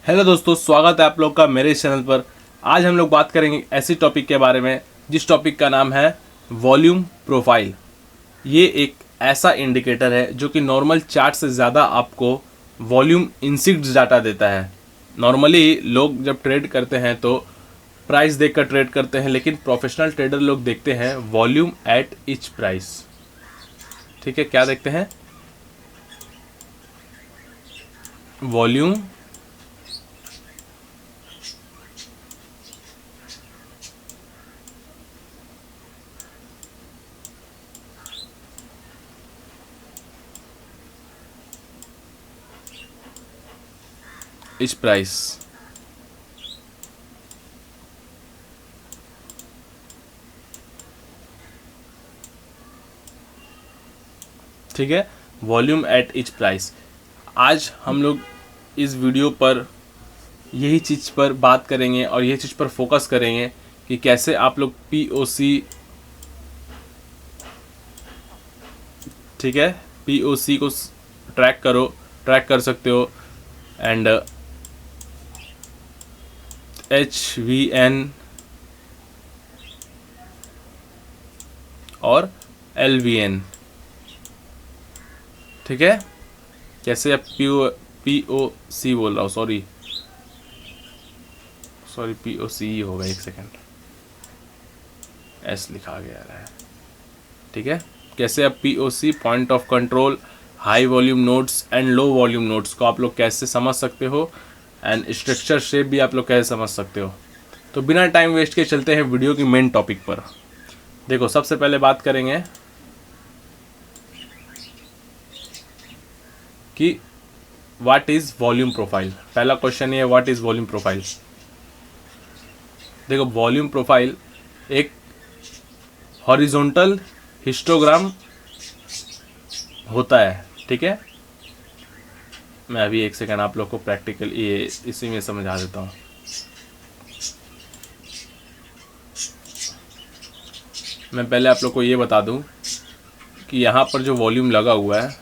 Hello दोस्तों, स्वागत है आप लोग का मेरे इस चैनल पर। आज हम लोग बात करेंगे ऐसी टॉपिक के बारे में जिस टॉपिक का नाम है वॉल्यूम प्रोफाइल। ये एक ऐसा इंडिकेटर है जो कि नॉर्मल चार्ट से ज़्यादा आपको वॉल्यूम इंसिक्ट्स डाटा देता है। नॉर्मली लोग जब ट्रेड करते हैं तो प्राइस देखकर ट्रेड करते हैं, लेकिन प्रोफेशनल ट्रेडर लोग देखते हैं वॉल्यूम एट ईच प्राइस। ठीक है, क्या देखते हैं? Volume each price. ठीक है, वॉल्यूम एट ईच प्राइस। आज हम लोग इस वीडियो पर यही चीज़ पर बात करेंगे और यही चीज़ पर फोकस करेंगे कि कैसे आप लोग पीओसी, ठीक है, पीओसी को ट्रैक कर सकते हो, एंड HVN और LVN। ठीक है, कैसे आप पीओसी बोल रहा हूँ, सॉरी पीओसी ही होगा, एक सेकेंड, एस लिखा गया है। ठीक है, कैसे आप POC, point of control, high volume nodes and low volume nodes को आप लोग कैसे समझ सकते हो, एंड स्ट्रक्चर शेप भी आप लोग कैसे समझ सकते हो। तो बिना टाइम वेस्ट के चलते हैं वीडियो की मेन टॉपिक पर। देखो, सबसे पहले बात करेंगे कि व्हाट इज वॉल्यूम प्रोफाइल। पहला क्वेश्चन ये है, व्हाट इज वॉल्यूम प्रोफाइल। देखो, वॉल्यूम प्रोफाइल एक हॉरिजॉन्टल हिस्टोग्राम होता है। ठीक है, मैं अभी एक सेकंड आप लोग को प्रैक्टिकल ये इसी में समझा देता हूँ। मैं पहले आप लोग को ये बता दूं कि यहाँ पर जो वॉल्यूम लगा हुआ है,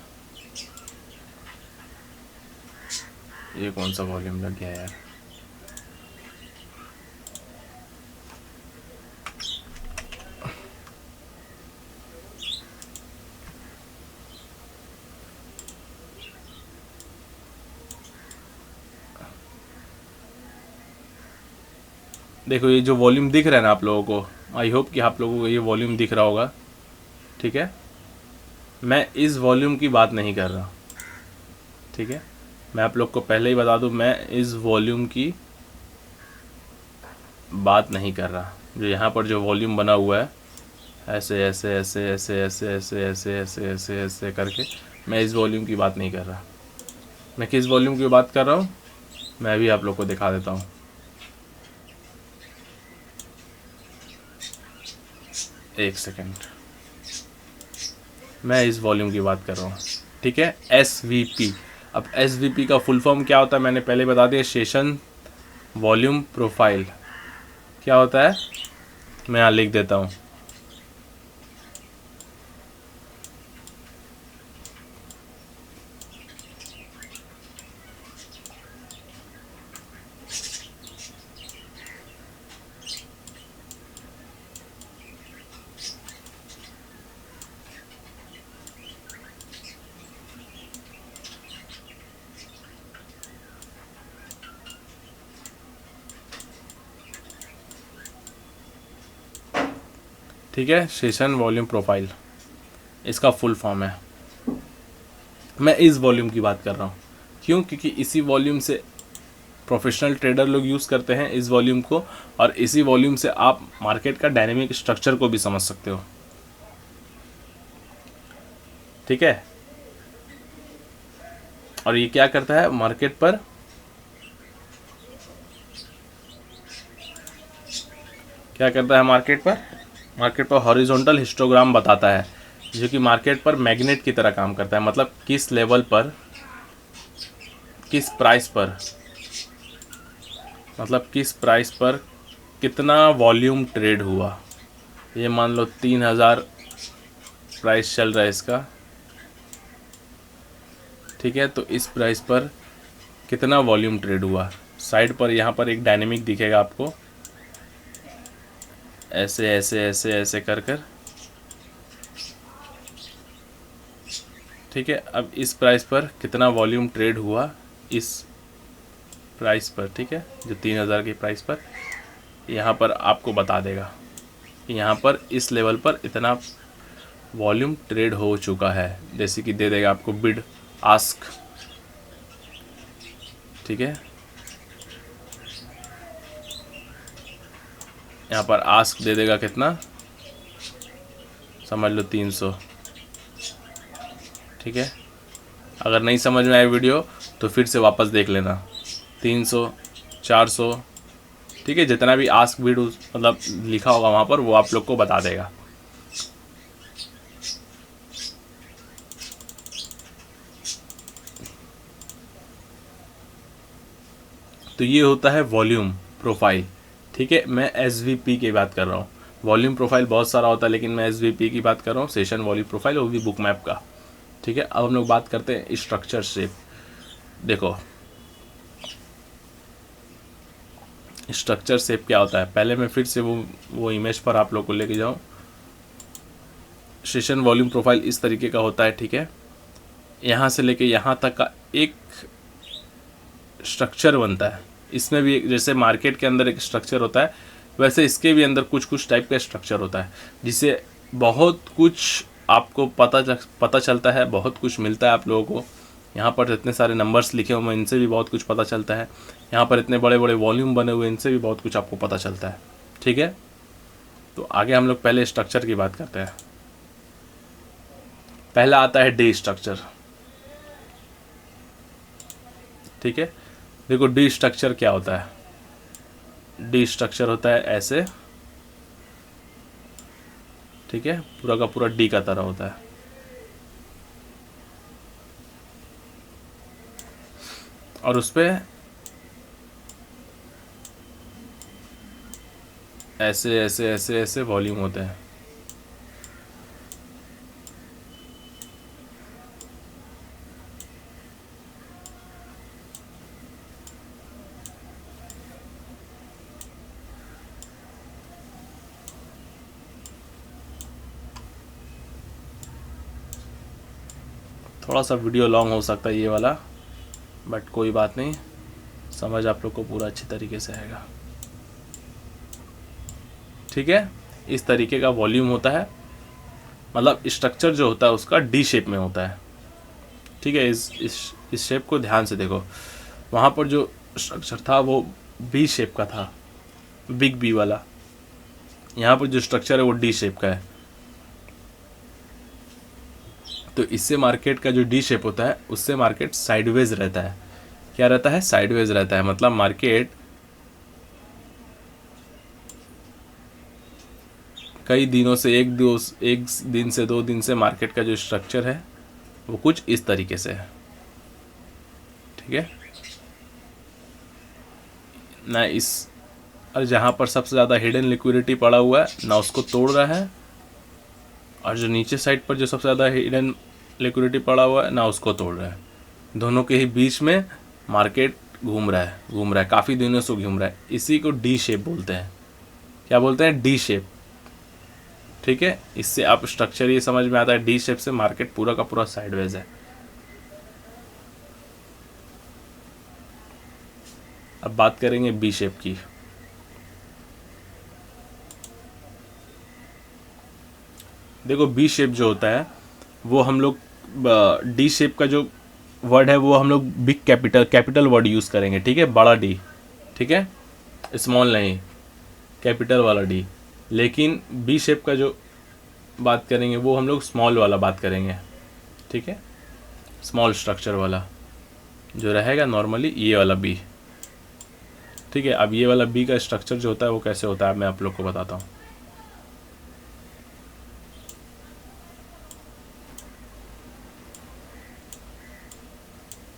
ये कौन सा वॉल्यूम लग गया यार। देखो, ये जो वॉल्यूम दिख रहा है ना आप लोगों को, आई होप कि आप लोगों को ये वॉल्यूम दिख रहा होगा। ठीक है, मैं इस वॉल्यूम की बात नहीं कर रहा। ठीक है, मैं आप लोग को पहले ही बता दूं, मैं इस वॉल्यूम की बात नहीं कर रहा। जो यहाँ पर जो वॉल्यूम बना हुआ है, ऐसे ऐसे ऐसे ऐसे ऐसे ऐसे ऐसे ऐसे ऐसे ऐसे करके, मैं इस वॉल्यूम की बात नहीं कर रहा। मैं किस वॉल्यूम की बात कर रहा हूँ, मैं भी आप लोग को दिखा देता हूँ। एक सेकेंड, मैं इस वॉल्यूम की बात कर रहा हूँ। ठीक है, SVP। अब SVP का फुल फॉर्म क्या होता है मैंने पहले बता दिया, सेशन वॉल्यूम प्रोफाइल। क्या होता है, मैं यहाँ लिख देता हूँ। ठीक है, सेशन वॉल्यूम प्रोफाइल इसका फुल फॉर्म है। मैं इस वॉल्यूम की बात कर रहा हूँ, क्यों? क्योंकि इसी वॉल्यूम से प्रोफेशनल ट्रेडर लोग यूज़ करते हैं इस वॉल्यूम को, और इसी वॉल्यूम से आप मार्केट का डायनेमिक स्ट्रक्चर को भी समझ सकते हो। ठीक है, और ये क्या करता है मार्केट पर, क्या करता है मार्केट पर हॉरिजॉन्टल हिस्टोग्राम बताता है, जो कि मार्केट पर मैग्नेट की तरह काम करता है। मतलब किस लेवल पर, किस प्राइस पर, मतलब किस प्राइस पर कितना वॉल्यूम ट्रेड हुआ। ये मान लो 3000 प्राइस चल रहा है इसका। ठीक है, तो इस प्राइस पर कितना वॉल्यूम ट्रेड हुआ, साइड पर यहाँ पर एक डायनेमिक दिखेगा आपको, ऐसे ऐसे ऐसे ऐसे कर कर। ठीक है, अब इस प्राइस पर कितना वॉल्यूम ट्रेड हुआ इस प्राइस पर, ठीक है, जो 3000 की प्राइस पर, यहाँ पर आपको बता देगा कि यहाँ पर इस लेवल पर इतना वॉल्यूम ट्रेड हो चुका है। जैसे कि दे देगा आपको बिड आस्क, ठीक है, यहाँ पर आस्क दे देगा कितना, समझ लो 300। ठीक है, अगर नहीं समझ में आए वीडियो तो फिर से वापस देख लेना। 300, 400, ठीक है, जितना भी आस्क बिड मतलब लिखा होगा वहाँ पर वो आप लोग को बता देगा। तो ये होता है वॉल्यूम प्रोफाइल। ठीक है, मैं एसवीपी की बात कर रहा हूँ। वॉल्यूम प्रोफाइल बहुत सारा होता है, लेकिन मैं एसवीपी की बात कर रहा हूँ, सेशन वॉल्यूम प्रोफाइल, वो भी बुक मैप का। ठीक है, अब हम लोग बात करते हैं स्ट्रक्चर शेप। देखो स्ट्रक्चर शेप क्या होता है, पहले मैं फिर से वो इमेज पर आप लोग को लेके जाऊँ। सेशन वॉल्यूम प्रोफाइल इस तरीके का होता है। ठीक है, यहाँ से लेके यहाँ तक का एक स्ट्रक्चर बनता है। इसमें भी जैसे मार्केट के अंदर एक स्ट्रक्चर होता है, वैसे इसके भी अंदर कुछ कुछ टाइप का स्ट्रक्चर होता है, जिससे बहुत कुछ आपको पता चलता है, बहुत कुछ मिलता है आप लोगों को। यहाँ पर इतने सारे नंबर्स लिखे हुए हैं, इनसे भी बहुत कुछ पता चलता है। यहाँ पर इतने बड़े बड़े वॉल्यूम बने हुए हैं, इनसे भी बहुत कुछ आपको पता चलता है। ठीक है, तो आगे हम लोग पहले स्ट्रक्चर की बात करते हैं। पहला आता है डे स्ट्रक्चर। ठीक है, देखो डी स्ट्रक्चर क्या होता है। डी स्ट्रक्चर होता है ऐसे, ठीक है, पूरा का पूरा डी का तरह होता है। और उस पे ऐसे ऐसे ऐसे ऐसे वॉल्यूम होते हैं। थोड़ा सा वीडियो लॉन्ग हो सकता है ये वाला, बट कोई बात नहीं, समझ आप लोग को पूरा अच्छी तरीके से आएगा। ठीक है, इस तरीके का वॉल्यूम होता है, मतलब स्ट्रक्चर जो होता है उसका डी शेप में होता है। ठीक है, इस शेप को ध्यान से देखो। वहाँ पर जो स्ट्रक्चर था वो बी शेप का था, बिग बी वाला। यहाँ पर जो स्ट्रक्चर है वो डी शेप का है। तो इससे मार्केट का जो डी शेप होता है उससे मार्केट साइडवेज रहता है। क्या रहता है? साइडवेज रहता है, मतलब मार्केट कई दिनों से एक दिन से 2 दिन से मार्केट का जो स्ट्रक्चर है वो कुछ इस तरीके से है। ठीक है ना, इस और जहाँ पर सबसे ज़्यादा हिडन लिक्विडिटी पड़ा हुआ है ना उसको तोड़ रहा है, और जो नीचे साइड पर जो सबसे ज़्यादा हिडन लिक्विडिटी पड़ा हुआ है ना उसको तोड़ रहा है। दोनों के ही बीच में मार्केट घूम रहा है, काफ़ी दिनों से घूम रहा है। इसी को डी शेप बोलते हैं। क्या बोलते हैं? D shape. ठीक है, इससे आप स्ट्रक्चर ये समझ में आता है, डी शेप से मार्केट पूरा का पूरा साइडवेज है। अब बात करेंगे बी शेप की। देखो बी शेप जो होता है वो हम लोग, डी शेप का जो वर्ड है वो हम लोग बिग कैपिटल वर्ड यूज़ करेंगे। ठीक है, बड़ा डी, ठीक है, स्मॉल नहीं, कैपिटल वाला डी। लेकिन बी शेप का जो बात करेंगे वो हम लोग स्मॉल वाला बात करेंगे। ठीक है, स्मॉल स्ट्रक्चर वाला जो रहेगा नॉर्मली, ये वाला बी। ठीक है, अब ये वाला बी का स्ट्रक्चर जो होता है वो कैसे होता है मैं आप लोग को बताता हूँ।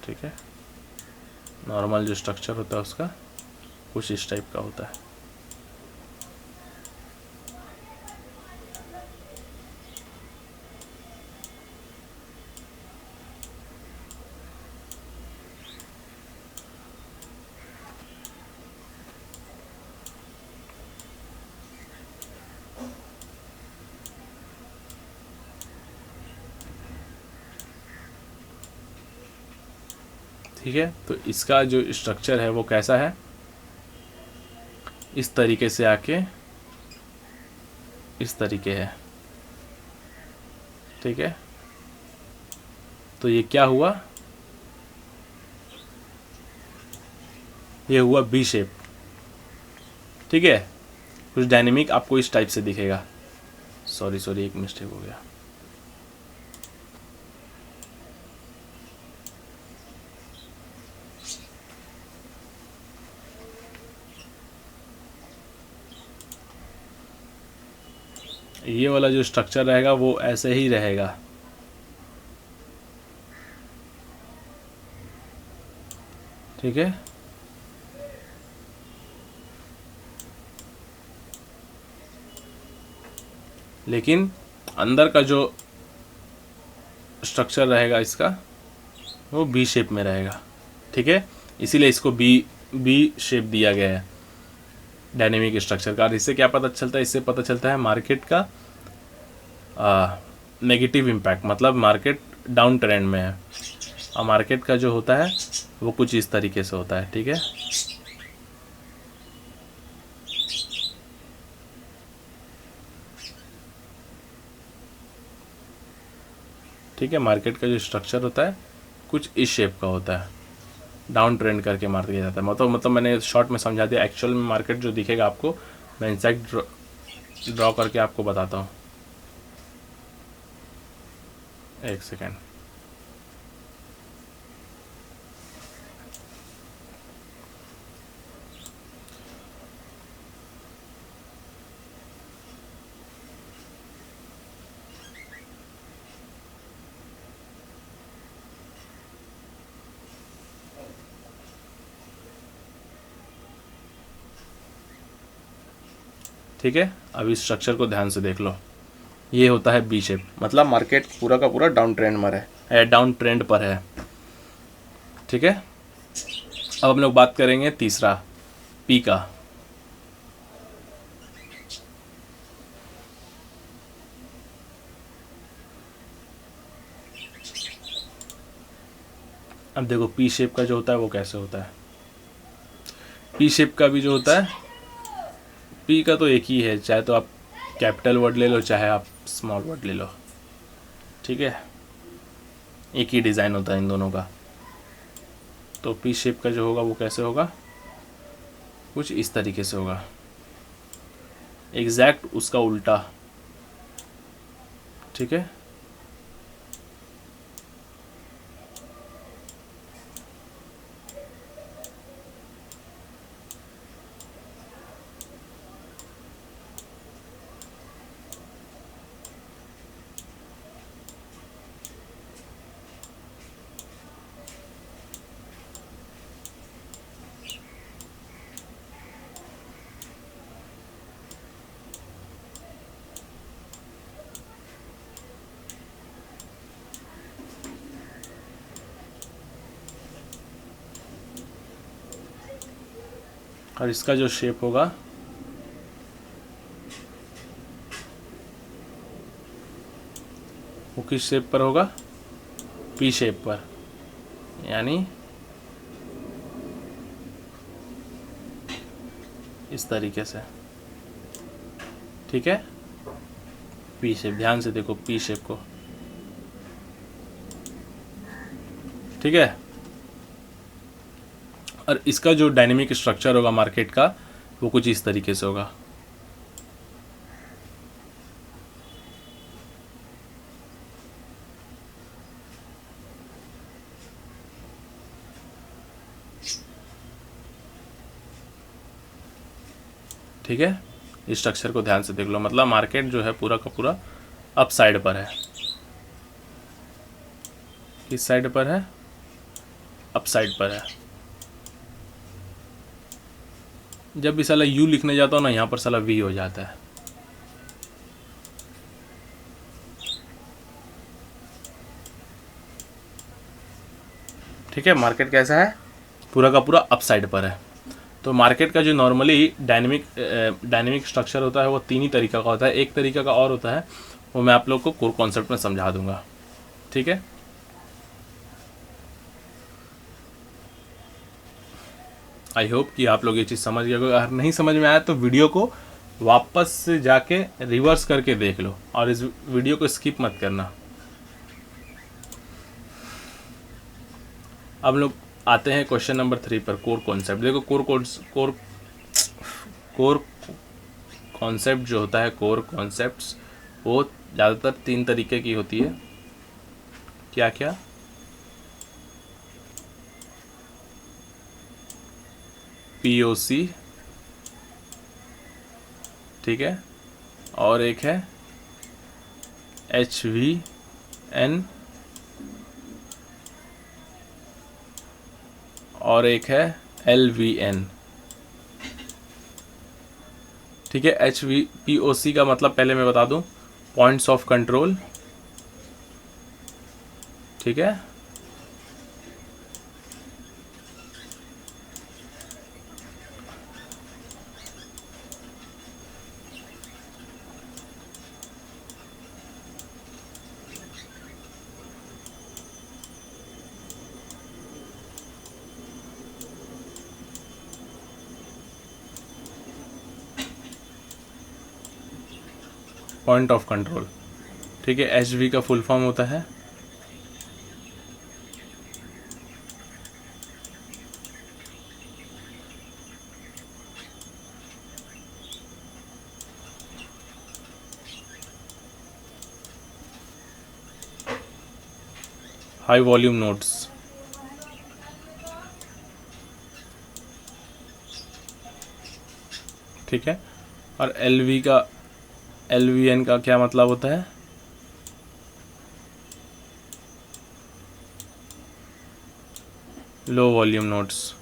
ठीक है, नॉर्मल जो स्ट्रक्चर होता है उसका कुछ इस टाइप का होता है। ठीक है, तो इसका जो स्ट्रक्चर है वो कैसा है, इस तरीके से आके इस तरीके है। ठीक है, तो ये क्या हुआ, ये हुआ बी शेप। ठीक है, कुछ डायनेमिक आपको इस टाइप से दिखेगा। सॉरी एक मिस्टेक हो गया। ये वाला जो स्ट्रक्चर रहेगा वो ऐसे ही रहेगा। ठीक है, लेकिन अंदर का जो स्ट्रक्चर रहेगा इसका वो बी शेप में रहेगा। ठीक है, इसीलिए इसको बी शेप दिया गया है डायनेमिक स्ट्रक्चर का। और इससे क्या पता चलता है, इससे पता चलता है मार्केट का नेगेटिव इम्पैक्ट, मतलब मार्केट डाउन ट्रेंड में है और मार्केट का जो होता है वो कुछ इस तरीके से होता है। ठीक है, ठीक है, मार्केट का जो स्ट्रक्चर होता है कुछ इस शेप का होता है, डाउन ट्रेंड करके मार दिया जाता है। मतलब मैंने शॉर्ट में समझा दिया। एक्चुअल में मार्केट जो दिखेगा आपको, मैं इंसेक्ट ड्रॉ करके आपको बताता हूँ। एक सेकेंड। ठीक है, अब इस स्ट्रक्चर को ध्यान से देख लो। ये होता है बी शेप, मतलब मार्केट पूरा का पूरा डाउन ट्रेंड में है, डाउन ट्रेंड पर है। ठीक है, अब हम लोग बात करेंगे तीसरा, पी का। अब देखो पी शेप का जो होता है वो कैसे होता है। पी शेप का भी जो होता है, पी का तो एक ही है, चाहे तो आप कैपिटल वर्ड ले लो चाहे आप स्मॉल वर्ड ले लो। ठीक है, एक ही डिज़ाइन होता है इन दोनों का। तो पी शेप का जो होगा वो कैसे होगा, कुछ इस तरीके से होगा, एग्जैक्ट उसका उल्टा। ठीक है, और इसका जो शेप होगा वो किस शेप पर होगा, पी शेप पर, यानी इस तरीके से। ठीक है, पी शेप, ध्यान से देखो पी शेप को। ठीक है, और इसका जो डायनेमिक स्ट्रक्चर होगा मार्केट का वो कुछ इस तरीके से होगा। ठीक है, इस स्ट्रक्चर को ध्यान से देख लो, मतलब मार्केट जो है पूरा का पूरा अप साइड पर है। किस साइड पर है, अप साइड पर है। जब भी साला यू लिखने जाता हूँ ना, यहाँ पर साला वी हो जाता है। ठीक है, मार्केट कैसा है, पूरा का पूरा अप साइड पर है। तो मार्केट का जो नॉर्मली डायनेमिक स्ट्रक्चर होता है वो तीन ही तरीका का होता है। एक तरीका का और होता है, वो मैं आप लोग को कोर कॉन्सेप्ट में समझा दूंगा। ठीक है, आई होप कि आप लोग ये चीज़ समझ गए। अगर नहीं समझ में आया तो वीडियो को वापस से जाके रिवर्स करके देख लो और इस वीडियो को स्किप मत करना। अब लोग आते हैं क्वेश्चन नंबर 3 पर, कोर कॉन्सेप्ट। देखो कोर कॉन्सेप्ट जो होता है, कोर कॉन्सेप्ट्स वो ज़्यादातर 3 तरीके की होती है। क्या क्या? POC, ठीक है, और एक है HVN, और एक है LVN। ठीक है, POC का मतलब पहले मैं बता दूं, पॉइंट्स ऑफ कंट्रोल। ठीक है, पॉइंट ऑफ कंट्रोल। ठीक है, HV का फुल फॉर्म होता है हाई वॉल्यूम नोड्स। ठीक है, और LVN का क्या मतलब होता है? Low volume nodes.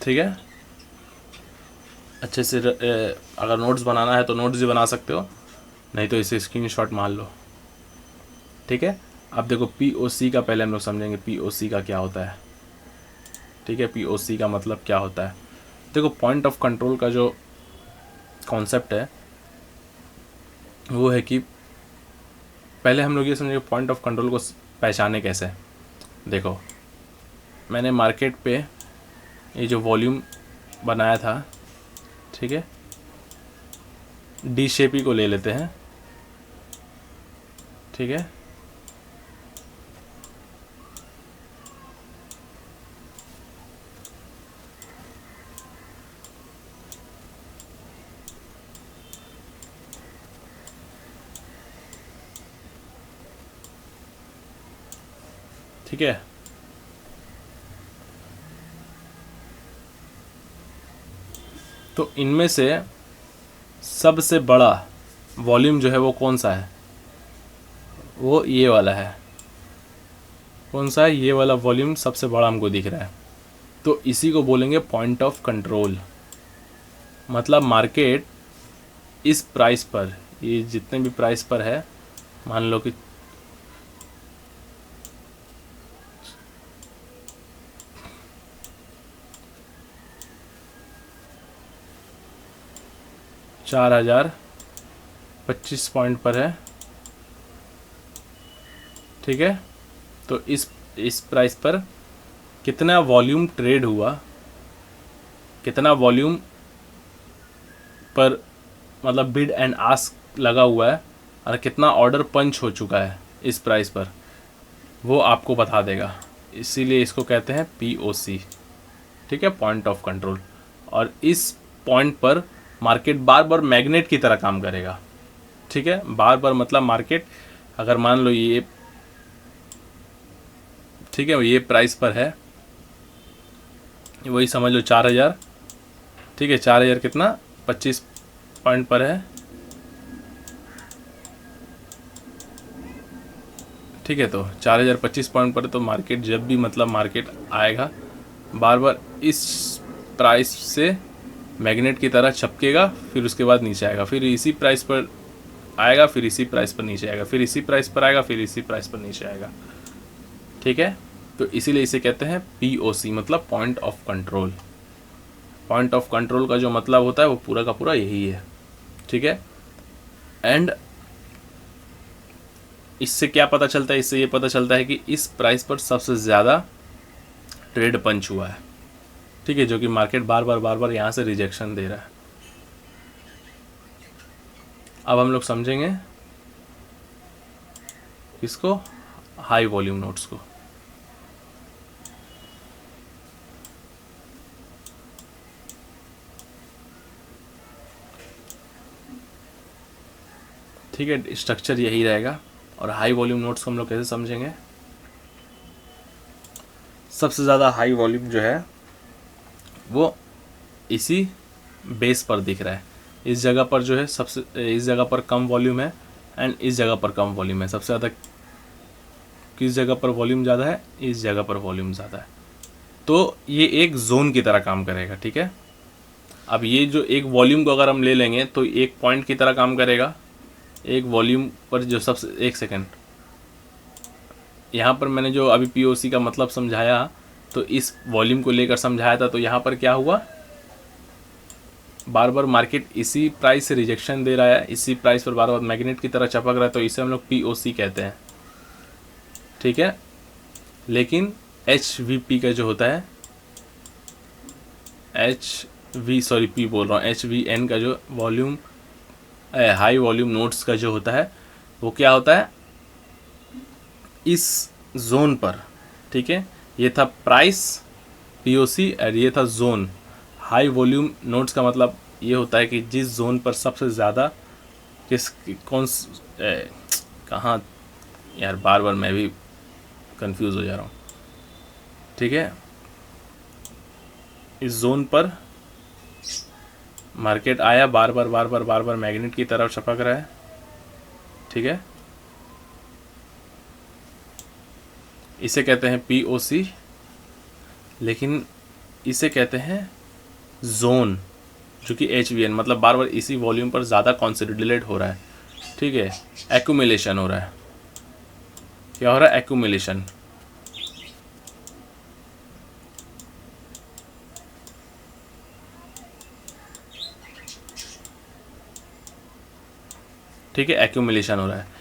ठीक है, अच्छे से अगर नोट्स बनाना है तो नोट्स भी बना सकते हो, नहीं तो इसे स्क्रीनशॉट मार लो। ठीक है, अब देखो POC का पहले हम लोग समझेंगे POC का क्या होता है। ठीक है, POC का मतलब क्या होता है? देखो, पॉइंट ऑफ कंट्रोल का जो कॉन्सेप्ट है वो है कि पहले हम लोग ये समझेंगे पॉइंट ऑफ कंट्रोल को पहचाने कैसे। देखो, मैंने मार्केट पे ये जो वॉल्यूम बनाया था, ठीक है, D शेप ही को ले लेते हैं। ठीक है, ठीक है, तो इनमें से सबसे बड़ा वॉल्यूम जो है वो कौन सा है? वो ये वाला है। कौन सा है? ये वाला वॉल्यूम सबसे बड़ा हमको दिख रहा है, तो इसी को बोलेंगे पॉइंट ऑफ कंट्रोल। मतलब मार्केट इस प्राइस पर, ये जितने भी प्राइस पर है, मान लो कि 4025 पॉइंट पर है। ठीक है, तो इस प्राइस पर कितना वॉल्यूम ट्रेड हुआ, कितना वॉल्यूम पर मतलब बिड एंड आस्क लगा हुआ है, और कितना ऑर्डर पंच हो चुका है इस प्राइस पर, वो आपको बता देगा। इसीलिए इसको कहते हैं POC। ठीक है, पॉइंट ऑफ कंट्रोल। और इस पॉइंट पर मार्केट बार बार मैग्नेट की तरह काम करेगा। ठीक है, बार बार मतलब मार्केट अगर मान लो ये, ठीक है, ये प्राइस पर है, वही समझ लो 4000। ठीक है, 4000 कितना 25 पॉइंट पर है। ठीक है, तो 4025 पॉइंट पर, तो मार्केट जब भी मतलब मार्केट आएगा बार बार इस प्राइस से मैग्नेट की तरह छपकेगा, फिर उसके बाद नीचे आएगा, फिर इसी प्राइस पर आएगा, फिर इसी प्राइस पर नीचे आएगा, फिर इसी प्राइस पर आएगा, फिर इसी प्राइस पर नीचे आएगा। ठीक है, तो इसीलिए इसे कहते हैं POC, मतलब point of control. Point of control का जो मतलब होता है वो पूरा का पूरा यही है, ठीक है। एंड इससे क्या पता चलता है, इससे ये पता चलता है कि इस प्राइस पर सबसे ज़्यादा ट्रेड पंच हुआ है, ठीक है, जो कि मार्केट बार बार यहाँ से रिजेक्शन दे रहा है। अब हम लोग समझेंगे इसको, हाई वॉल्यूम नोट्स को। ठीक है, स्ट्रक्चर यही रहेगा। और हाई वॉल्यूम नोट्स को हम लोग कैसे समझेंगे, सबसे ज़्यादा हाई वॉल्यूम जो है वो इसी बेस पर दिख रहा है। इस जगह पर जो है सबसे, इस जगह पर कम वॉल्यूम है एंड इस जगह पर कम वॉल्यूम है। सबसे ज़्यादा किस जगह पर वॉल्यूम ज़्यादा है, इस जगह पर वॉल्यूम ज़्यादा है। तो ये एक जोन की तरह काम करेगा, ठीक है। अब ये जो एक वॉल्यूम को अगर हम ले लेंगे तो एक पॉइंट की तरह काम करेगा। एक वॉल्यूम पर जो सबसे, एक सेकेंड, यहाँ पर मैंने जो अभी पीओसी का मतलब समझाया तो इस वॉल्यूम को लेकर समझाया था। तो यहाँ पर क्या हुआ, बार बार मार्केट इसी प्राइस से रिजेक्शन दे रहा है, इसी प्राइस पर बार बार मैग्नेट की तरह चपक रहा है, तो इसे हम लोग पीओसी कहते हैं, ठीक है। लेकिन HVP का जो होता है, पी बोल रहा हूँ, HVN का जो वॉल्यूम, हाई वॉल्यूम नोट्स का जो होता है वो क्या होता है, इस जोन पर, ठीक है। ये था प्राइस पीओसी और ये था जोन। हाई वॉल्यूम नोट्स का मतलब ये होता है कि जिस जोन पर सबसे ज़्यादा कहाँ, यार बार बार मैं भी कंफ्यूज हो जा रहा हूँ, ठीक है। इस जोन पर मार्केट आया, बार बार मैग्नेट की तरफ छपक रहा है, ठीक है। इसे कहते हैं पीओसी, लेकिन इसे कहते हैं जोन, जो कि HVN, मतलब बार बार इसी वॉल्यूम पर ज़्यादा कॉन्सोलिडेट हो रहा है, ठीक है। एक्यूमुलेशन हो रहा है, क्या हो रहा है, एक्यूमुलेशन, ठीक है, एक्यूमुलेशन हो रहा है।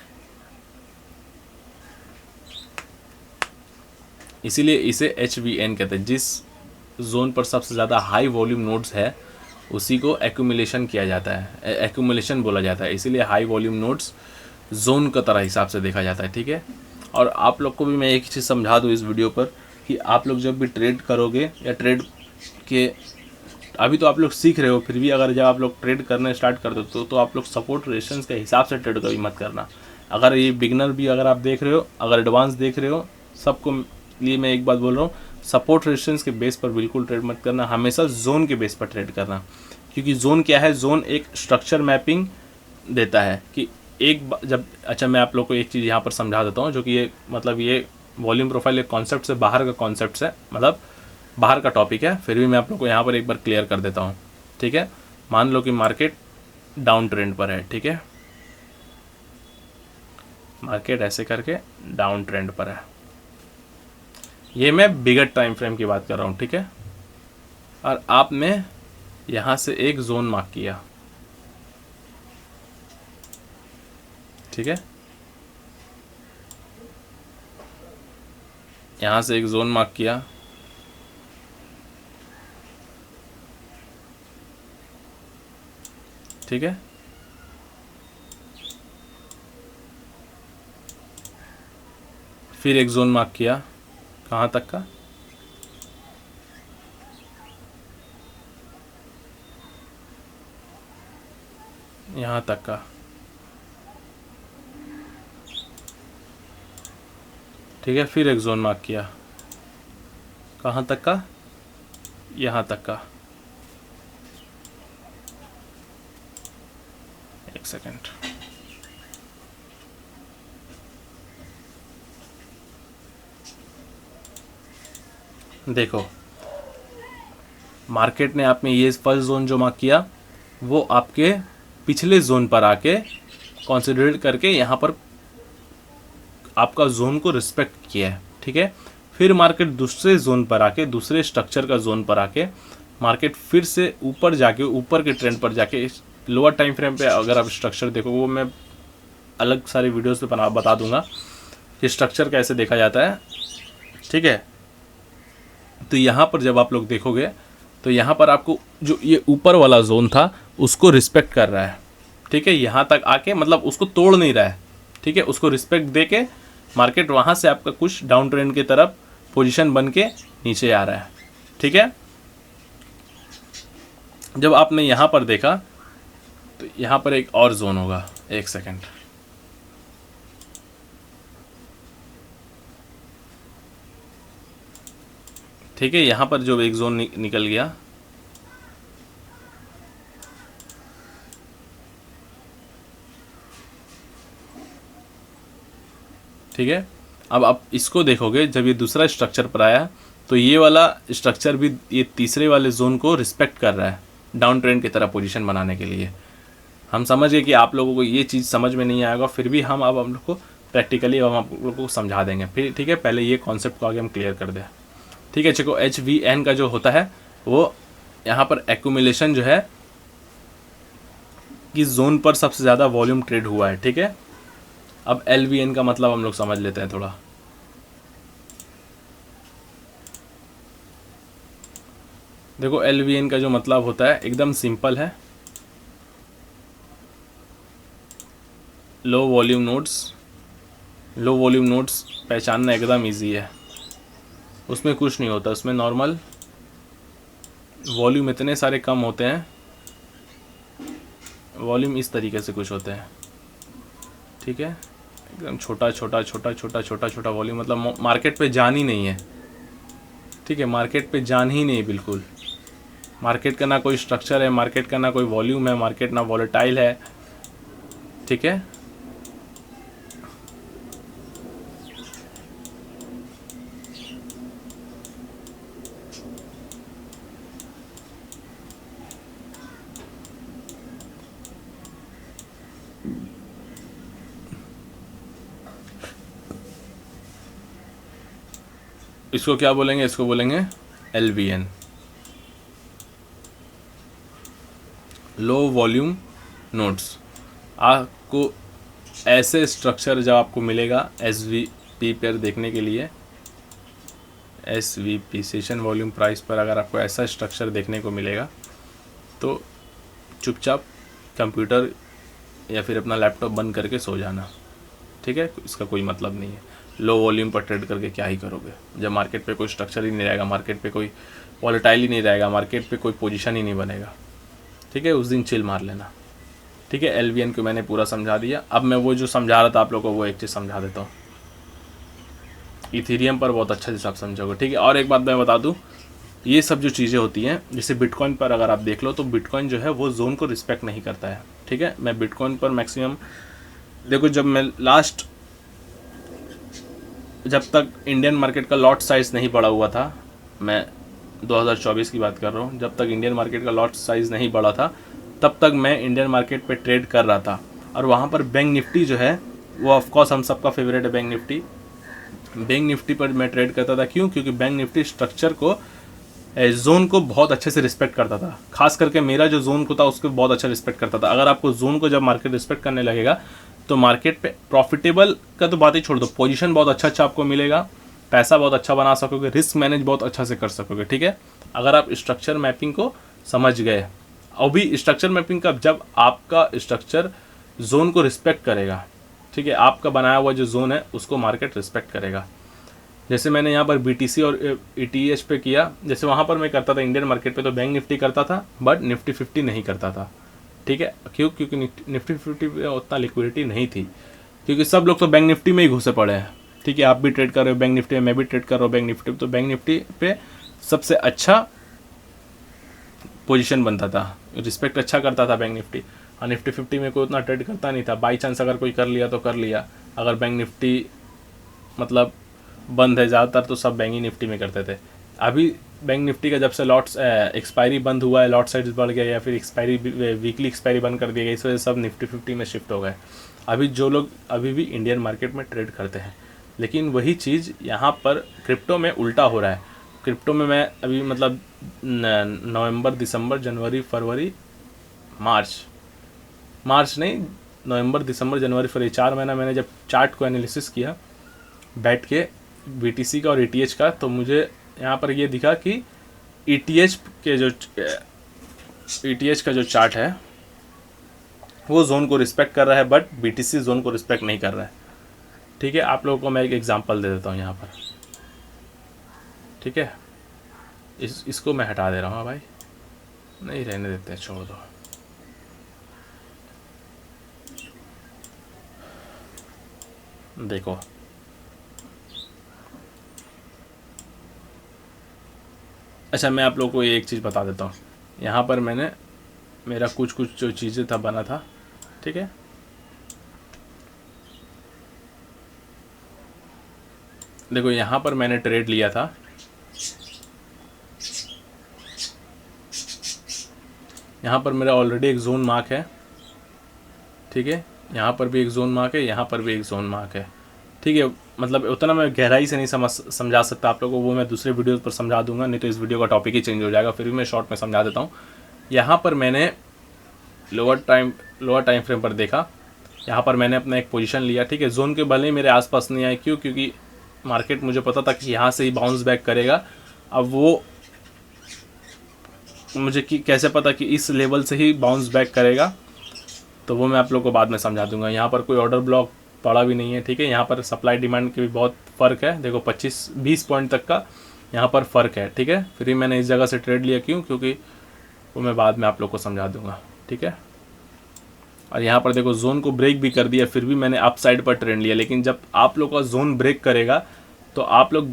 इसीलिए इसे HVN कहते हैं। जिस जोन पर सबसे ज़्यादा हाई वॉल्यूम नोड्स है उसी को एक्यूमुलेशन किया जाता है, एक्यूमुलेशन बोला जाता है। इसीलिए हाई वॉल्यूम नोड्स जोन का तरह हिसाब से देखा जाता है, ठीक है। और आप लोग को भी मैं एक चीज़ समझा दूँ इस वीडियो पर कि आप लोग जब भी ट्रेड करोगे या ट्रेड के, अभी तो आप लोग सीख रहे हो, फिर भी अगर जब आप लोग ट्रेड करने स्टार्ट कर देते हो तो आप लोग सपोर्ट रेजिस्टेंस के हिसाब से ट्रेड कभी मत करना। अगर ये बिगनर भी अगर आप देख रहे हो, अगर एडवांस देख रहे हो, सबको लिए मैं एक बात बोल रहा हूँ, सपोर्ट रेजिस्टेंस के बेस पर बिल्कुल ट्रेड मत करना, हमेशा जोन के बेस पर ट्रेड करना। क्योंकि जोन क्या है, जोन एक स्ट्रक्चर मैपिंग देता है कि जब, अच्छा मैं आप लोग को एक चीज़ यहाँ पर समझा देता हूँ, जो कि ये मतलब ये वॉल्यूम प्रोफाइल एक कॉन्सेप्ट से बाहर का कॉन्सेप्ट है, मतलब बाहर का टॉपिक है, फिर भी मैं आप लोग को यहाँ पर एक बार क्लियर कर देता हूँ, ठीक है। मान लो कि मार्केट डाउन ट्रेंड पर है, ठीक है, मार्केट ऐसे करके डाउन ट्रेंड पर है, ये मैं बिगर टाइम फ्रेम की बात कर रहा हूँ, ठीक है। और आपने यहाँ से एक जोन मार्क किया, ठीक है, यहाँ से एक जोन मार्क किया, ठीक है। फिर एक जोन मार्क किया, कहाँ तक का, यहाँ तक का, ठीक है। फिर एक जोन मार्क किया, कहाँ तक का, यहाँ तक का। एक सेकेंड, देखो मार्केट ने आप में ये फर्स्ट जोन जो मार्क किया वो आपके पिछले जोन पर आके कंसिडर करके यहाँ पर आपका जोन को रिस्पेक्ट किया है, ठीक है। फिर मार्केट दूसरे जोन पर आके, दूसरे स्ट्रक्चर का जोन पर आके मार्केट फिर से ऊपर जाके ऊपर के ट्रेंड पर जाके लोअर टाइम फ्रेम पे अगर आप स्ट्रक्चर देखो, वो मैं अलग सारी वीडियोस पे बता दूंगा कि स्ट्रक्चर कैसे देखा जाता है, ठीक है। तो यहाँ पर जब आप लोग देखोगे तो यहाँ पर आपको जो ये ऊपर वाला जोन था उसको रिस्पेक्ट कर रहा है, ठीक है। यहाँ तक आके मतलब उसको तोड़ नहीं रहा है, ठीक है। उसको रिस्पेक्ट दे के मार्केट वहाँ से आपका कुछ डाउन ट्रेंड की तरफ पोजीशन बन के नीचे आ रहा है, ठीक है। जब आपने यहाँ पर देखा तो यहाँ पर एक और जोन होगा, एक सेकेंड, ठीक है। यहाँ पर जो एक जोन निकल गया, ठीक है। अब आप इसको देखोगे, जब ये दूसरा स्ट्रक्चर पर आया तो ये वाला स्ट्रक्चर भी ये तीसरे वाले जोन को रिस्पेक्ट कर रहा है डाउन ट्रेंड की तरह पोजीशन बनाने के लिए। हम समझ गए कि आप लोगों को ये चीज़ समझ में नहीं आएगा, फिर भी हम लोग को प्रैक्टिकली हम आप लोगों को समझा देंगे फिर, ठीक है। पहले ये कॉन्सेप्ट को आगे हम क्लियर कर दें, ठीक है। चलो HVN का जो होता है वो यहाँ पर एक्यूमुलेशन जो है कि जोन पर सबसे ज़्यादा वॉल्यूम ट्रेड हुआ है, ठीक है। अब LVN का मतलब हम लोग समझ लेते हैं थोड़ा। देखो LVN का जो मतलब होता है एकदम सिंपल है, low volume nodes. Low volume nodes पहचानना एकदम इजी है, उसमें कुछ नहीं होता, उसमें नॉर्मल वॉल्यूम इतने सारे कम होते हैं, वॉल्यूम इस तरीके से कुछ होते हैं, ठीक है। एकदम छोटा छोटा छोटा छोटा छोटा छोटा वॉल्यूम, मतलब मार्केट पे जान ही नहीं है, ठीक है। मार्केट पे जान ही नहीं बिल्कुल। मार्केट का ना कोई स्ट्रक्चर है, मार्केट का ना कोई वॉल्यूम है, मार्केट ना वॉलेटाइल है, ठीक है। इसको क्या बोलेंगे, इसको बोलेंगे LVN, लो वॉल्यूम नोड्स। आपको ऐसे स्ट्रक्चर जब आपको मिलेगा SVP पर देखने के लिए, SVP सेशन वॉल्यूम प्राइस पर अगर आपको ऐसा स्ट्रक्चर देखने को मिलेगा तो चुपचाप कंप्यूटर या फिर अपना लैपटॉप बंद करके सो जाना, ठीक है। इसका कोई मतलब नहीं है। लो वॉल्यूम पर ट्रेड करके क्या ही करोगे जब मार्केट पे कोई स्ट्रक्चर ही नहीं रहेगा, मार्केट पे कोई वॉलेटाइल ही नहीं रहेगा, मार्केट पे कोई पोजीशन ही नहीं बनेगा, ठीक है। उस दिन चिल मार लेना, ठीक है। LVN को मैंने पूरा समझा दिया। अब मैं वो जो समझा रहा था आप लोगों को वो एक चीज़ समझा देता हूँ। इथेरियम पर बहुत अच्छे से आप समझोगे, ठीक है। और एक बात मैं बता दूँ, ये सब जो चीज़ें होती हैं, जैसे बिटकॉइन पर अगर आप देख लो तो बिटकॉइन जो है वो जोन को रिस्पेक्ट नहीं करता है, ठीक है। मैं बिटकॉइन पर मैक्सिमम देखो, जब मैं जब तक इंडियन मार्केट का लॉट साइज़ नहीं बढ़ा हुआ था, मैं 2024 की बात कर रहा हूँ, जब तक इंडियन मार्केट का लॉट साइज़ नहीं बढ़ा था तब तक मैं इंडियन मार्केट पे ट्रेड कर रहा था। और वहाँ पर बैंक निफ्टी जो है वो ऑफकोर्स हम सबका फेवरेट है, बैंक निफ्टी। बैंक निफ्टी पर मैं ट्रेड करता था, क्यों? क्योंकि बैंक निफ्टी स्ट्रक्चर को, जोन को बहुत अच्छे से रिस्पेक्ट करता था। खास करके मेरा जो जोन को था उसको बहुत अच्छा रिस्पेक्ट करता था। अगर आपको जोन को जब मार्केट रिस्पेक्ट करने लगेगा तो मार्केट पे प्रॉफिटेबल का तो बात ही छोड़ दो, पोजीशन बहुत अच्छा आपको मिलेगा, पैसा बहुत अच्छा बना सकोगे, रिस्क मैनेज बहुत अच्छा से कर सकोगे, ठीक है। अगर आप स्ट्रक्चर मैपिंग को समझ गए। अभी स्ट्रक्चर मैपिंग का, जब आपका स्ट्रक्चर जोन को रिस्पेक्ट करेगा, ठीक है, आपका बनाया हुआ जो जोन है उसको मार्केट रिस्पेक्ट करेगा। जैसे मैंने यहाँ पर BTC और ETH पे किया, जैसे वहाँ पर मैं करता था इंडियन मार्केट पे तो बैंक निफ्टी करता था, बट निफ्टी 50 नहीं करता था, ठीक है। क्यों? क्योंकि निफ्टी 50 पे उतना लिक्विडिटी नहीं थी, क्योंकि सब लोग तो बैंक निफ्टी में ही घुसे पड़े हैं, ठीक है। आप भी ट्रेड कर रहे हो बैंक निफ्टी में, मैं भी ट्रेड कर रहा हूँ बैंक निफ्टी में, तो बैंक निफ्टी पे सबसे अच्छा पोजीशन बनता था, रिस्पेक्ट अच्छा करता था बैंक निफ्टी। और निफ्टी 50 में कोई उतना ट्रेड करता नहीं था, बाई चांस अगर कोई कर लिया तो कर लिया। अगर बैंक निफ्टी मतलब बंद है, ज़्यादातर तो सब बैंक ही निफ्टी में करते थे। अभी बैंक निफ्टी का जब से लॉट्स एक्सपायरी बंद हुआ है, लॉट साइज बढ़ गया, या फिर एक्सपायरी वीकली एक्सपायरी बंद कर दिया गया, इस वजह से सब निफ्टी 50 में शिफ्ट हो गए। अभी जो लोग अभी भी इंडियन मार्केट में ट्रेड करते हैं, लेकिन वही चीज़ यहाँ पर क्रिप्टो में उल्टा हो रहा है। क्रिप्टो में मैं अभी मतलब नवंबर, दिसंबर, जनवरी, फरवरी, मार्च नहीं, नवंबर, दिसंबर, जनवरी, फरवरी 4 महीना मैंने जब चार्ट को एनालिसिस किया बैठ के BTC का और ETH का, तो मुझे यहाँ पर ये दिखा कि ETH का जो चार्ट है वो जोन को रिस्पेक्ट कर रहा है, बट BTC जोन को रिस्पेक्ट नहीं कर रहा है। ठीक है, आप लोगों को मैं एक एग्जांपल दे देता हूँ यहाँ पर। ठीक है, इसको मैं हटा दे रहा हूँ भाई, नहीं रहने देते हैं, छोड़ दो। देखो अच्छा, मैं आप लोगों को एक चीज़ बता देता हूँ। यहाँ पर मैंने मेरा कुछ जो चीज़ें था बना था। ठीक है, देखो यहाँ पर मैंने ट्रेड लिया था। यहाँ पर मेरा ऑलरेडी एक जोन मार्क है। ठीक है, यहाँ पर भी एक जोन मार्क है, यहाँ पर भी एक जोन मार्क है। ठीक है, मतलब उतना मैं गहराई से नहीं समझा सकता आप लोगों को, वो मैं दूसरे वीडियो पर समझा दूंगा, नहीं तो इस वीडियो का टॉपिक ही चेंज हो जाएगा। फिर भी मैं शॉर्ट में समझा देता हूँ। यहाँ पर मैंने लोअर टाइम फ्रेम पर देखा, यहाँ पर मैंने अपना एक पोजीशन लिया। ठीक है, जोन के भले ही मेरे आसपास नहीं आए, क्यों? क्योंकि मार्केट मुझे पता था कि यहाँ से ही बाउंस बैक करेगा। अब वो मुझे कैसे पता कि इस लेवल से ही बाउंस बैक करेगा, तो वो मैं आप लोगों को बाद में समझा दूंगा। यहाँ पर कोई ऑर्डर ब्लॉक पड़ा भी नहीं है। ठीक है, यहाँ पर सप्लाई डिमांड के भी बहुत फ़र्क है। देखो 25-20 पॉइंट तक का यहाँ पर फ़र्क है। ठीक है, फिर ही मैंने इस जगह से ट्रेड लिया, क्यों? क्योंकि वो मैं बाद में आप लोग को समझा दूंगा। ठीक है, और यहाँ पर देखो जोन को ब्रेक भी कर दिया, फिर भी मैंने अप साइड पर ट्रेंड लिया। लेकिन जब आप लोग का जोन ब्रेक करेगा तो आप लोग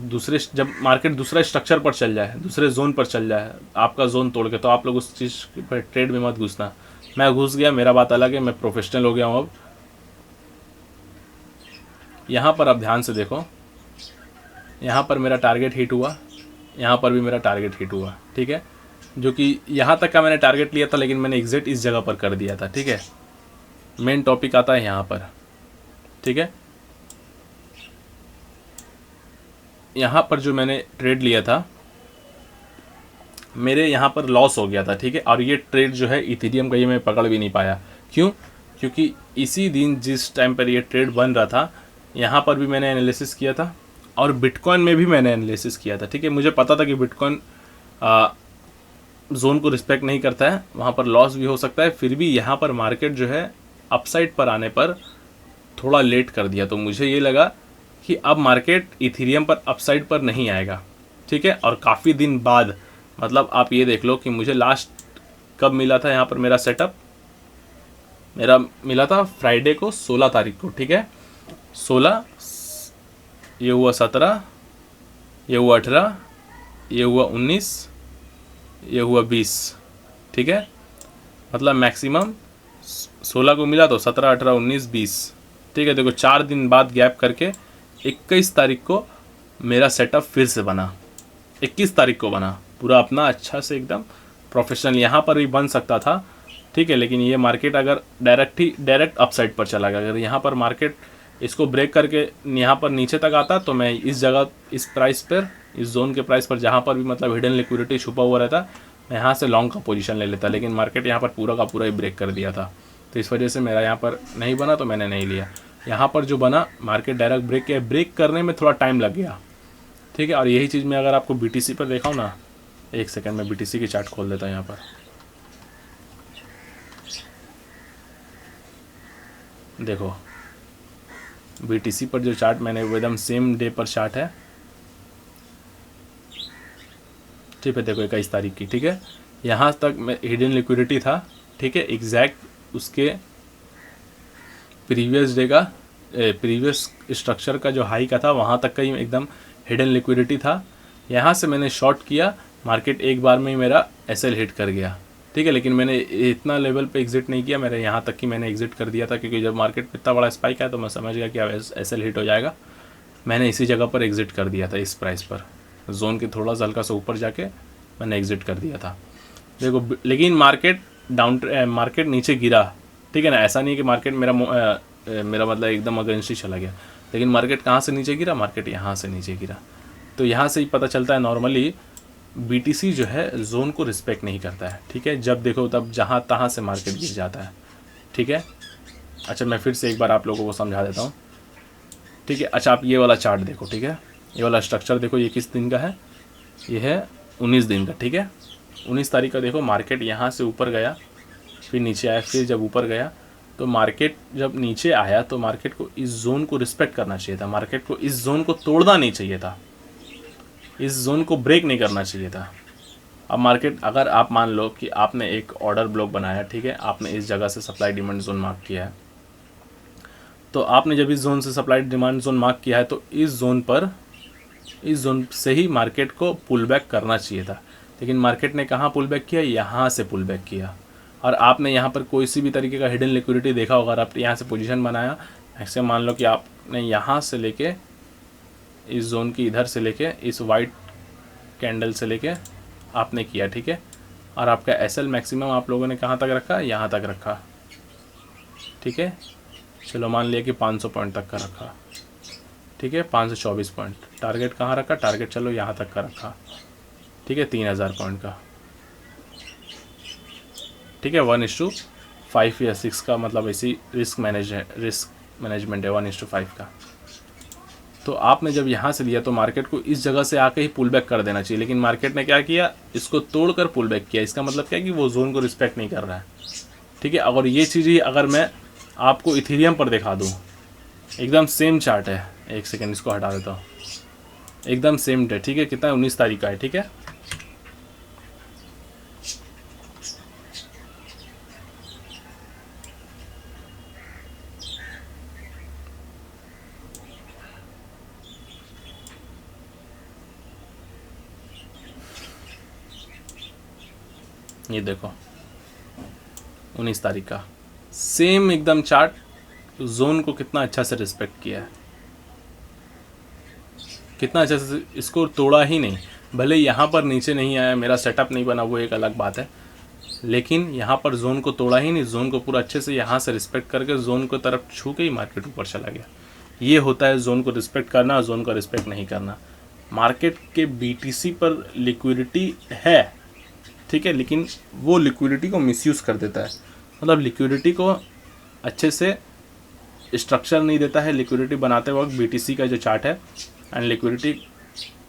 जब मार्केट दूसरा स्ट्रक्चर पर चल जाए, दूसरे जोन पर चल जाए आपका जोन तोड़ के, तो आप लोग उस चीज़ पर ट्रेड में मत घुसना। मैं घुस गया, मेरा बात अलग है, मैं प्रोफेशनल हो गया हूँ अब। यहाँ पर आप ध्यान से देखो, यहाँ पर मेरा टारगेट हिट हुआ, यहाँ पर भी मेरा टारगेट हिट हुआ। ठीक है, जो कि यहाँ तक का मैंने टारगेट लिया था, लेकिन मैंने एग्जिट इस जगह पर कर दिया था। ठीक है, मेन टॉपिक आता है यहाँ पर। ठीक है, यहाँ पर जो मैंने ट्रेड लिया था, मेरे यहाँ पर लॉस हो गया था। ठीक है, और ये ट्रेड जो है इथेरियम का, ये मैं पकड़ भी नहीं पाया। क्यों? क्योंकि इसी दिन जिस टाइम पर ये ट्रेड बन रहा था, यहाँ पर भी मैंने एनालिसिस किया था और बिटकॉइन में भी मैंने एनालिसिस किया था। ठीक है, मुझे पता था कि बिटकॉइन जोन को रिस्पेक्ट नहीं करता है, वहाँ पर लॉस भी हो सकता है। फिर भी यहाँ पर मार्केट जो है अपसाइड पर आने पर थोड़ा लेट कर दिया, तो मुझे ये लगा कि अब मार्केट इथेरियम पर अपसाइड पर नहीं आएगा। ठीक है, और काफ़ी दिन बाद, मतलब आप ये देख लो कि मुझे लास्ट कब मिला था यहाँ पर मेरा सेटअप, मेरा मिला था फ्राइडे को 16 तारीख को। ठीक है, 16, ये हुआ 17, ये हुआ 18, ये हुआ 19, ये हुआ 20। ठीक है, मतलब मैक्सिमम 16 को मिला तो 17, 18, 19, 20। ठीक है, देखो 4 दिन बाद गैप करके 21 तारीख को मेरा सेटअप फिर से बना। 21 तारीख को बना पूरा अपना अच्छा से एकदम प्रोफेशनल। यहाँ पर भी बन सकता था। ठीक है, लेकिन ये मार्केट अगर डायरेक्ट अपसाइड पर चला गया, अगर यहाँ पर मार्केट इसको ब्रेक करके यहाँ पर नीचे तक आता, तो मैं इस जगह, इस प्राइस पर, इस जोन के प्राइस पर, जहाँ पर भी मतलब हिडन लिक्विडिटी छुपा हुआ रहता, मैं यहाँ से लॉन्ग का पोजीशन ले लेता। लेकिन मार्केट यहाँ पर पूरा का पूरा ही ब्रेक कर दिया था, तो इस वजह से मेरा यहाँ पर नहीं बना, तो मैंने नहीं लिया। यहाँ पर जो बना, मार्केट डायरेक्ट ब्रेक किया, ब्रेक करने में थोड़ा टाइम लग गया। ठीक है, और यही चीज़ मैं अगर आपको BTC पर दिखाऊँ ना, एक सेकंड में BTC की चार्ट खोल देता हूँ यहाँ पर। देखो BTC पर जो चार्ट मैंने, वो एकदम सेम डे पर चार्ट है। ठीक है, देखो 21 तारीख की। ठीक है, यहाँ तक हिडन लिक्विडिटी था। ठीक है, एग्जैक्ट उसके प्रीवियस डे का, प्रीवियस स्ट्रक्चर का जो हाई का था, वहाँ तक का ही एकदम हिडन लिक्विडिटी था। यहाँ से मैंने शॉर्ट किया, मार्केट एक बार में ही मेरा SL हिट कर गया। ठीक है, लेकिन मैंने इतना लेवल पे एग्जिट नहीं किया, मेरे यहाँ तक की मैंने एग्जिट कर दिया था, क्योंकि जब मार्केट में इतना बड़ा स्पाइक है तो मैं समझ गया कि अब SL हिट हो जाएगा। मैंने इसी जगह पर एग्जिट कर दिया था, इस प्राइस पर, जोन के थोड़ा सा हल्का सा ऊपर जाके मैंने एग्जिट कर दिया था। देखो, लेकिन मार्केट नीचे गिरा। ठीक है ना, ऐसा नहीं कि मार्केट मेरा मतलब एकदम अगेंस्ट ही चला गया, लेकिन मार्केट कहाँ से नीचे गिरा, मार्केट यहाँ से नीचे गिरा। तो यहाँ से ही पता चलता है नॉर्मली BTC जो है जोन को रिस्पेक्ट नहीं करता है, ठीक है। जब देखो तब जहाँ तहाँ से मार्केट गिर जाता है, ठीक है। अच्छा मैं फिर से एक बार आप लोगों को समझा देता हूँ, ठीक है। अच्छा आप ये वाला चार्ट देखो, ठीक है, ये वाला स्ट्रक्चर देखो, ये किस दिन का है, ये है 19 दिन का, ठीक है। 19 तारीख का देखो मार्केट यहाँ से ऊपर गया, फिर नीचे आया, फिर जब ऊपर गया तो मार्केट जब नीचे आया तो मार्केट को इस जोन को रिस्पेक्ट करना चाहिए था, मार्केट को इस जोन को तोड़ना नहीं चाहिए था, इस जोन को ब्रेक नहीं करना चाहिए था। अब मार्केट, अगर आप मान लो कि आपने एक ऑर्डर ब्लॉक बनाया, ठीक है, आपने इस जगह से सप्लाई डिमांड जोन मार्क किया है, तो आपने जब इस जोन से सप्लाई डिमांड जोन मार्क किया है तो इस जोन से ही मार्केट को पुल बैक करना चाहिए था, लेकिन मार्केट ने कहाँ पुल बैक किया, यहाँ से पुल बैक किया। और आपने यहाँ पर कोई सी भी तरीके का हिडन लिक्विडिटी देखा होगा, अगर आप यहाँ से पोजीशन बनाया, ऐसे मान लो कि आपने यहाँ से लेके इस जोन की इधर से लेके इस वाइट कैंडल से लेके आपने किया, ठीक है, और आपका SL मैक्सिमम आप लोगों ने कहाँ तक रखा, यहाँ तक रखा, ठीक है। चलो मान लिया कि 500 पॉइंट तक का रखा, ठीक है, 524 पॉइंट। टारगेट कहाँ रखा, टारगेट चलो यहाँ तक का रखा, ठीक है, 3000 पॉइंट का, ठीक है। 1:5 या 6 का मतलब ऐसी रिस्क मैनेजमेंट है, 1:5 का। तो आपने जब यहाँ से लिया तो मार्केट को इस जगह से आके ही पुल बैक कर देना चाहिए, लेकिन मार्केट ने क्या किया, इसको तोड़कर पुल बैक किया। इसका मतलब क्या है कि वो जोन को रिस्पेक्ट नहीं कर रहा है, ठीक है। अगर ये चीज़ ही अगर मैं आपको इथेरियम पर दिखा दूँ, एकदम सेम चार्ट है, एक सेकेंड इसको हटा देता हूँ, एकदम सेम है, ठीक है, कितना 19 तारीख का है, ठीक है। ये देखो 19 तारीख का सेम एकदम चार्ट, जोन को कितना अच्छा से रिस्पेक्ट किया है, कितना अच्छा से इसको तोड़ा ही नहीं। भले यहाँ पर नीचे नहीं आया, मेरा सेटअप नहीं बना, वो एक अलग बात है, लेकिन यहाँ पर जोन को तोड़ा ही नहीं, जोन को पूरा अच्छे से यहाँ से रिस्पेक्ट करके जोन को तरफ छू के ही मार्केट ऊपर चला गया। ये होता है जोन को रिस्पेक्ट करना, जोन का रिस्पेक्ट नहीं करना। मार्केट के BTC पर लिक्विडिटी है, ठीक है, लेकिन वो लिक्विडिटी को मिसयूज़ कर देता है, मतलब लिक्विडिटी को अच्छे से स्ट्रक्चर नहीं देता है। लिक्विडिटी बनाते वक्त BTC का जो चार्ट है एंड लिक्विडिटी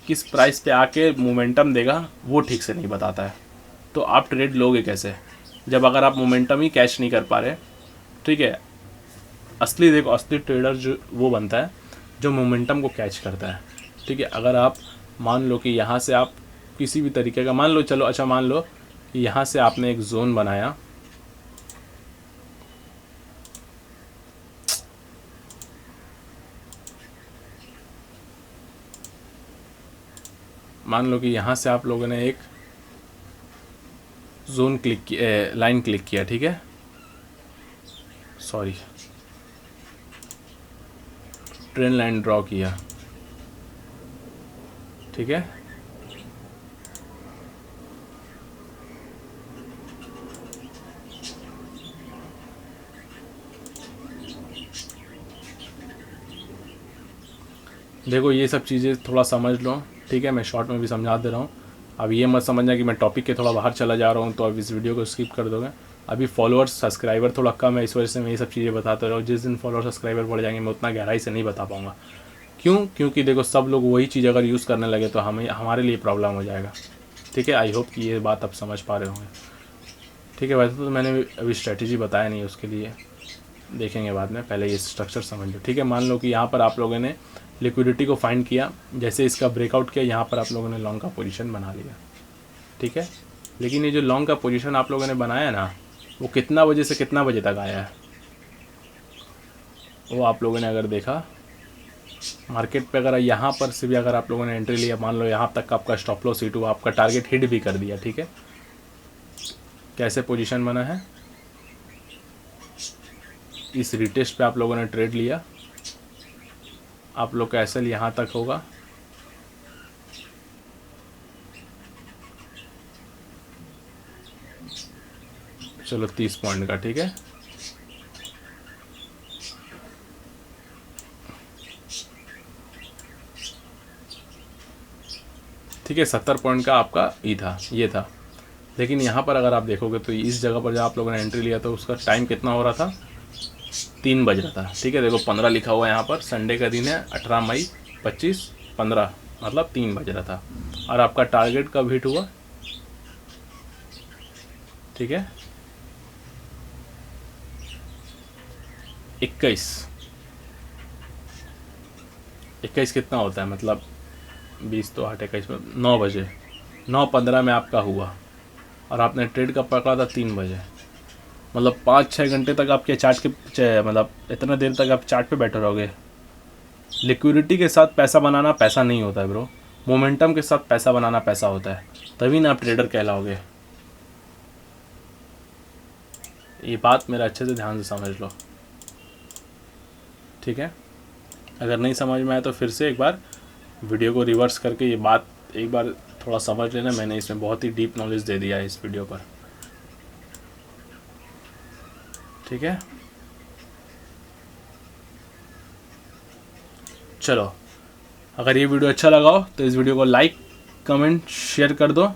किस प्राइस पे आके मोमेंटम देगा वो ठीक से नहीं बताता है। तो आप ट्रेड लोगे कैसे जब अगर आप मोमेंटम ही कैच नहीं कर पा रहे, ठीक है। असली देखो, असली ट्रेडर जो वो बनता है जो मोमेंटम को कैच करता है, ठीक है। अगर आप मान लो कि यहाँ से आप किसी भी तरीके का मान लो, चलो अच्छा मान लो कि यहाँ से आपने एक जोन बनाया, मान लो कि यहाँ से आप लोगों ने एक जोन क्लिक किया, लाइन क्लिक किया, ठीक है, सॉरी ट्रेंड लाइन ड्रॉ किया, ठीक है। देखो ये सब चीज़ें थोड़ा समझ लो, ठीक है, मैं शॉर्ट में भी समझा दे रहा हूँ। अब ये मत समझना कि मैं टॉपिक के थोड़ा बाहर चला जा रहा हूँ तो अब इस वीडियो को स्किप कर दोगे। अभी फॉलोअर्स सब्सक्राइबर थोड़ा कम है, इस वजह से मैं ये सब चीज़ें बताते रहा हूँ। जिस दिन फॉलोअर सब्सक्राइबर बढ़ जाएंगे मैं उतना गहराई से नहीं बता पाऊँगा। क्यों? क्योंकि देखो सब लोग वही चीज़ अगर यूज़ करने लगे तो हमारे लिए प्रॉब्लम हो जाएगा, ठीक है। आई होप कि ये बात आप समझ पा रहे होंगे, ठीक है। वैसे तो मैंने अभी स्ट्रेटजी बताया नहीं, उसके लिए देखेंगे बाद में, पहले ये स्ट्रक्चर समझ लो, ठीक है। मान लो कि यहाँ पर आप लोगों ने लिक्विडिटी को फाइंड किया, जैसे इसका ब्रेकआउट किया, यहाँ पर आप लोगों ने लॉन्ग का पोजीशन बना लिया, ठीक है। लेकिन ये जो लॉन्ग का पोजीशन आप लोगों ने बनाया ना, वो कितना बजे से कितना बजे तक आया है, वो आप लोगों ने अगर देखा मार्केट पे, अगर यहाँ पर से भी अगर आप लोगों ने एंट्री लिया, मान लो यहाँ तक का आपका स्टॉप लॉस हिट हुआ, आपका टारगेट हिट भी कर दिया, ठीक है। कैसे पोजीशन बना है, इस रिटेस्ट पे आप लोगों ने ट्रेड लिया, आप लोग का एसएल यहाँ तक होगा, चलो 30 पॉइंट का, ठीक है। ठीक है, 70 पॉइंट का आपका ये था। लेकिन यहाँ पर अगर आप देखोगे तो इस जगह पर जहाँ आप लोगों ने एंट्री लिया तो उसका टाइम कितना हो रहा था, 3 बज रहा था। ठीक है, देखो 15 लिखा हुआ है यहाँ पर, संडे का दिन है, 18 मई 25, 15 मतलब 3 बज रहा था। और आपका टारगेट कब हिट हुआ, ठीक है, 21 कितना होता है, मतलब 20 तो 8 21 में 9 बजे, 9:15 में आपका हुआ और आपने ट्रेड कब पकड़ा था, 3 बजे। मतलब 5-6 घंटे तक आपके चार्ट के मतलब इतना देर तक आप चार्ट पे बैठे रहोगे। लिक्विडिटी के साथ पैसा बनाना पैसा नहीं होता है ब्रो, मोमेंटम के साथ पैसा बनाना पैसा होता है, तभी ना आप ट्रेडर कहलाओगे। ये बात मेरा अच्छे से ध्यान से समझ लो, ठीक है। अगर नहीं समझ में आया तो फिर से एक बार वीडियो को रिवर्स करके ये बात एक बार थोड़ा समझ लेना। मैंने इसमें बहुत ही डीप नॉलेज दे दिया है इस वीडियो पर, ठीक है। चलो, अगर ये वीडियो अच्छा लगा हो तो इस वीडियो को लाइक कमेंट शेयर कर दो,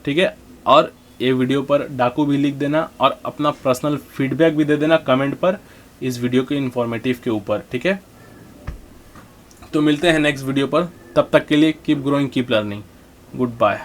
ठीक है। और ये वीडियो पर डाकू भी लिख देना और अपना पर्सनल फीडबैक भी दे देना कमेंट पर इस वीडियो के इन्फॉर्मेटिव के ऊपर, ठीक है। तो मिलते हैं नेक्स्ट वीडियो पर, तब तक के लिए keep growing keep learning, good bye.